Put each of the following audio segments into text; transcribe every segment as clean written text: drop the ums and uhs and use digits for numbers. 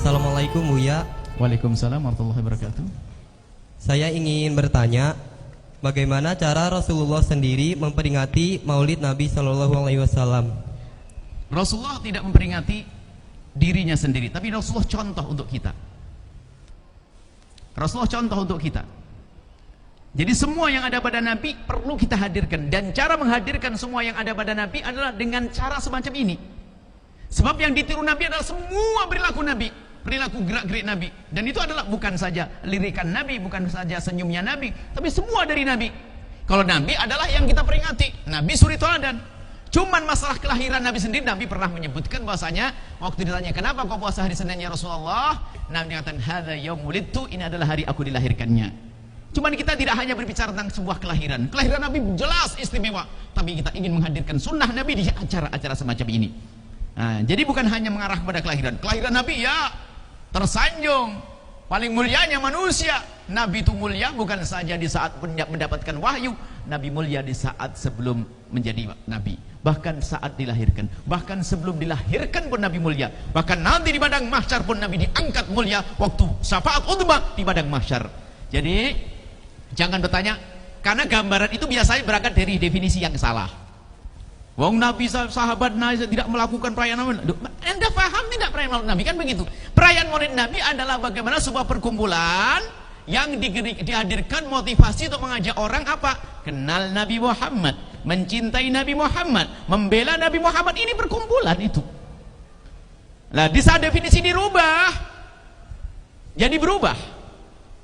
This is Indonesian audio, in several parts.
Assalamualaikum Buya. Waalaikumsalam warahmatullahi wabarakatuh. Saya ingin bertanya, bagaimana cara Rasulullah sendiri memperingati Maulid Nabi Shallallahu Alaihi Wasallam? Rasulullah tidak memperingati dirinya sendiri, tapi Rasulullah contoh untuk kita. Rasulullah contoh untuk kita. Jadi semua yang ada pada Nabi perlu kita hadirkan, dan cara menghadirkan semua yang ada pada Nabi adalah dengan cara semacam ini. Sebab yang ditiru Nabi adalah semua perilaku Nabi, perilaku gerak-gerik Nabi, dan itu adalah bukan saja lirikan Nabi, bukan saja senyumnya Nabi, tapi semua dari Nabi. Kalau Nabi adalah yang kita peringati, Nabi suri teladan. Cuman masalah kelahiran Nabi sendiri, Nabi pernah menyebutkan bahwasanya waktu ditanya kenapa kau puasa hari Senin ya Rasulullah, Nabi mengatakan hadza yaumulidtu, ini adalah hari aku dilahirkannya. Cuman kita tidak hanya berbicara tentang sebuah kelahiran. Kelahiran Nabi jelas istimewa, tapi kita ingin menghadirkan sunnah Nabi di acara-acara semacam ini. Nah, jadi bukan hanya mengarah kepada kelahiran. Kelahiran Nabi ya tersanjung, paling mulianya manusia. Nabi itu mulia bukan saja di saat mendapatkan wahyu, Nabi mulia di saat sebelum menjadi Nabi, bahkan saat dilahirkan, bahkan sebelum dilahirkan pun Nabi mulia, bahkan nanti di padang mahsyar pun Nabi diangkat mulia waktu syafaat uzma di padang mahsyar. Jadi jangan bertanya, karena gambaran itu biasanya berangkat dari definisi yang salah. Wong Nabi sahabat Nabi tidak melakukan perayaan Maulid. Anda paham tidak perayaan Maulid Nabi? Kan begitu. Perayaan Maulid Nabi adalah bagaimana sebuah perkumpulan yang dihadirkan motivasi untuk mengajak orang apa? Kenal Nabi Muhammad, mencintai Nabi Muhammad, membela Nabi Muhammad. Ini perkumpulan itu. Nah, di saat definisi dirubah, jadi berubah.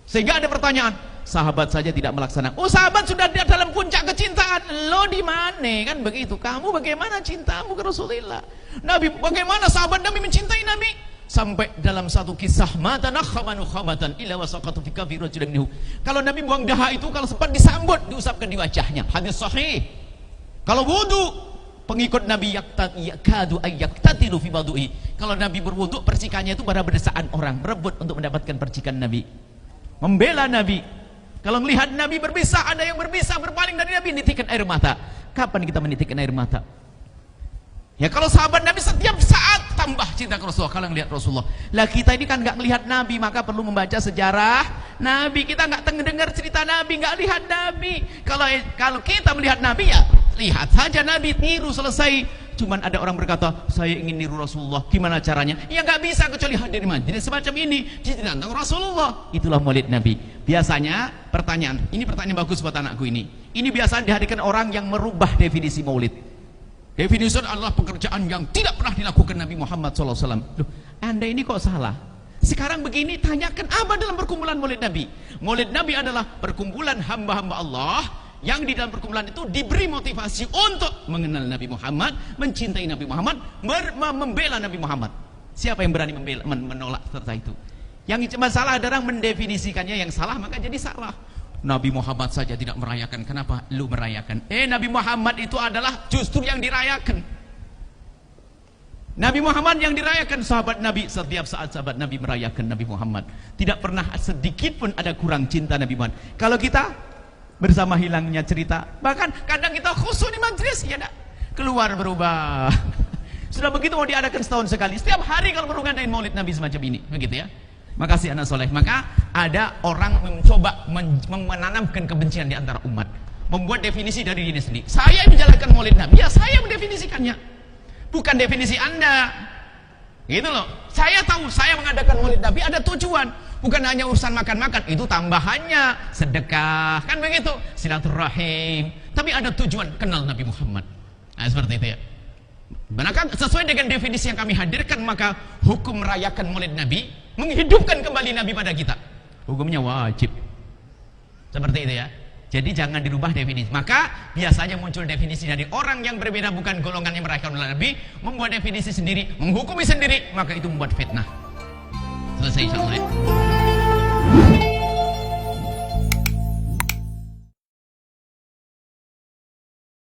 Sehingga ada pertanyaan, sahabat saja tidak melaksanakan. Oh, sahabat sudah dalam puncak kecintaan, lo di mana? Kan begitu. Kamu bagaimana cintamu ke Rasulullah? Nabi, bagaimana sahabat Nabi mencintai Nabi? Sampai dalam satu kisah, mata nakhamanu khamatan illa wasaqatu fi kafi rajulin minhu. Kalau Nabi buang dahak itu, kalau sempat disambut, diusapkan di wajahnya. Hadis sahih. Kalau wudu, pengikut Nabi yakadu ayaktatilu fi wudu'i. Kalau Nabi berwudu, percikannya itu pada berdesaan orang, berebut untuk mendapatkan percikan Nabi. Membela Nabi. Kalau melihat Nabi berbisa, ada yang berbisa berpaling dari Nabi, nitikkan air mata. Kapan kita menitikkan air mata? Ya kalau sahabat Nabi setiap saat tambah cinta ke Rasulullah kalau melihat Rasulullah. Lah kita ini kan nggak melihat Nabi, maka perlu membaca sejarah Nabi. Kita nggak dengar cerita Nabi, nggak lihat Nabi. Kalau kita melihat Nabi, ya lihat saja Nabi, tiru selesai. Cuman ada orang berkata, saya ingin niru Rasulullah. Gimana caranya? Ya nggak bisa kecuali hadir di majelis semacam ini, cerita tentang Rasulullah. Itulah Maulid Nabi. Biasanya pertanyaan, ini pertanyaan bagus buat anakku ini. Ini biasanya dihadirkan orang yang merubah definisi Maulid. Definisi adalah pekerjaan yang tidak pernah dilakukan Nabi Muhammad SAW. Loh, Anda ini kok salah? Sekarang begini, tanyakan apa dalam perkumpulan Maulid Nabi? Maulid Nabi adalah perkumpulan hamba-hamba Allah yang di dalam perkumpulan itu diberi motivasi untuk mengenal Nabi Muhammad, mencintai Nabi Muhammad, membela Nabi Muhammad. Siapa yang berani menolak serta itu? Yang masalah adalah mendefinisikannya yang salah, maka jadi salah. Nabi Muhammad saja tidak merayakan, kenapa lu merayakan? Nabi Muhammad itu adalah justru yang dirayakan. Nabi Muhammad yang dirayakan, sahabat Nabi, setiap saat sahabat Nabi merayakan Nabi Muhammad. Tidak pernah sedikit pun ada kurang cinta Nabi Muhammad. Kalau kita bersama hilangnya cerita, bahkan kadang kita khusus di majelis, ya dah, keluar berubah. Sudah begitu mau diadakan setahun sekali, setiap hari kalau perlu ngadain Maulid Nabi semacam ini, begitu ya. Makasih anak soleh. Maka ada orang mencoba menanamkan kebencian di antara umat, membuat definisi dari diri sendiri. Saya menjalankan Maulid Nabi, ya saya mendefinisikannya, bukan definisi Anda. Gitu loh. Saya tahu saya mengadakan Maulid Nabi ada tujuan, bukan hanya urusan makan-makan, itu tambahannya sedekah, kan begitu, silaturahim. Tapi ada tujuan, kenal Nabi Muhammad. Nah, seperti itu ya. Manakah sesuai dengan definisi yang kami hadirkan, maka hukum merayakan Maulid Nabi, menghidupkan kembali Nabi pada kita, hukumnya wajib. Seperti itu ya. Jadi jangan dirubah definisi. Maka biasanya muncul definisi dari orang yang berbeda, bukan golongan yang merayakan Maulid Nabi, membuat definisi sendiri, menghukumi sendiri, maka itu membuat fitnah. Selesai insyaallah ya.